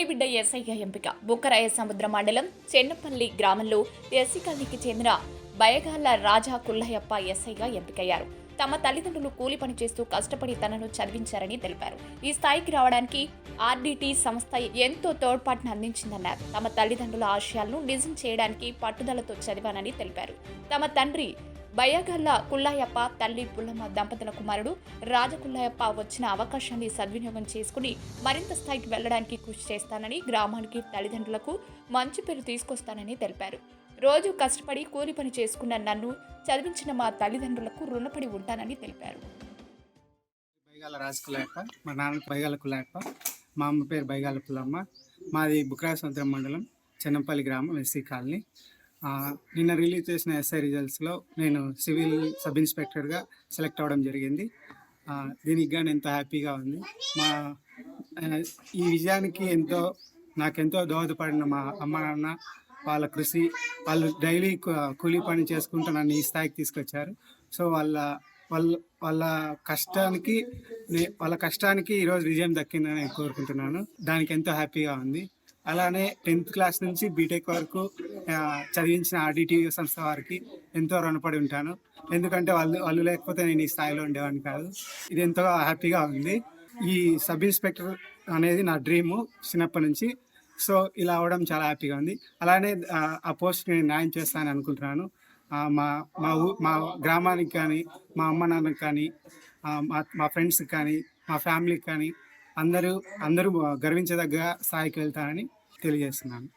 బోయబిడ్డ ఎస్ఐగా ఎంపిక. బుక్కరాయ సముద్ర మండలం చెన్నపల్లి గ్రామంలో ఎస్సీ కాలనీకి చెందిన బయగాళ్ల రాజా కుల్లయ్యప్ప ఎస్ఐగా ఎంపికయ్యారు. తమ తల్లిదండ్రులు కూలి పని చేస్తూ కష్టపడి తనను చదివించారని తెలిపారు. ఈ స్థాయికి రావడానికి ఆర్డిటి సంస్థ ఎంతో తోడ్పాటును అందించిందన్నారు. తమ తల్లిదండ్రుల ఆశయాలను నిజం చేయడానికి పట్టుదలతో చదివానని తెలిపారు. తమ తండ్రి బయ్యగల్ల కుల్లాయప్ప, తల్లి పుల్లమ్మ దంపతుల కుమారుడు రాజకుల్లాయప్ప వచ్చిన అవకాశాన్ని సద్వినియోగం చేసుకుని మరింత స్థాయికి వెళ్లడానికి కృషి చేస్తానని, గ్రామానికి తల్లిదండ్రులకు మంచి పేరు తీసుకొస్తానని తెలిపారు. రోజు కష్టపడి కూలి పని చేసుకున్న నన్ను చదివించిన మా తల్లిదండ్రులకు రుణపడి ఉంటానని తెలిపారు. బైగాల రాజకుల్లాయప్ప, మా నాన్న బైగాల కుల్లాయప్ప, మా అమ్మ పేరు బైగాల పుల్లమ్మ. మాది బుక్కరాయ సముద్రం మండలం చెన్నంపల్లి గ్రామం ఎస్సీ కాలనీ. నిన్న రిలీజ్ చేసిన ఎస్ఐ రిజల్ట్స్లో నేను సివిల్ సబ్ ఇన్స్పెక్టర్గా సెలెక్ట్ అవ్వడం జరిగింది. దీనికి కానీ ఎంతో హ్యాపీగా ఉంది. మా ఈ విజయానికి నాకెంతో దోహదపడిన మా అమ్మ నాన్న, వాళ్ళ కృషి, వాళ్ళు డైలీ కూలీ పని చేసుకుంటూ నన్ను ఈ స్థాయికి తీసుకొచ్చారు. సో వాళ్ళ కష్టానికి ఈరోజు విజయం దక్కిందని నేను కోరుకుంటున్నాను. దానికి ఎంతో హ్యాపీగా ఉంది. అలానే 10th క్లాస్ నుంచి బీటెక్ వరకు చదివించిన ఆర్డిటి సంస్థ వారికి ఎంతో రుణపడి ఉంటాను. ఎందుకంటే వాళ్ళు లేకపోతే నేను ఈ స్థాయిలో ఉండేవాడిని కాదు. ఇది ఎంతో హ్యాపీగా ఉంది. ఈ సబ్ ఇన్స్పెక్టర్ అనేది నా డ్రీము చిన్నప్పటి నుంచి. సో ఇలా అవ్వడం చాలా హ్యాపీగా ఉంది. అలానే ఆ పోస్ట్ నేను న్యాయం చేస్తానని అనుకుంటున్నాను. మా గ్రామానికి కానీ, మా అమ్మ నాన్నకి కానీ, మా ఫ్రెండ్స్కి కానీ, మా ఫ్యామిలీకి కానీ అందరూ గర్వించదగ్గ స్థాయికి వెళ్తానని తెలియజేస్తున్నాను.